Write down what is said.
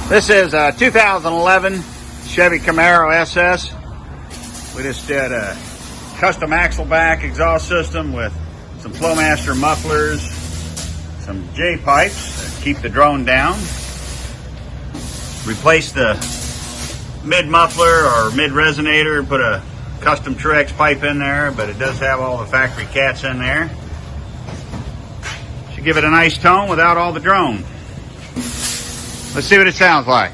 This is a 2011 Chevy Camaro SS. We just did a custom axle back exhaust system with some Flowmaster mufflers, some J-pipes to keep the drone down. Replaced the mid muffler or mid resonator and put a custom Truex pipe in there, but it does have all the factory cats in there. Should give it a nice tone without all the drone. Let's see what it sounds like.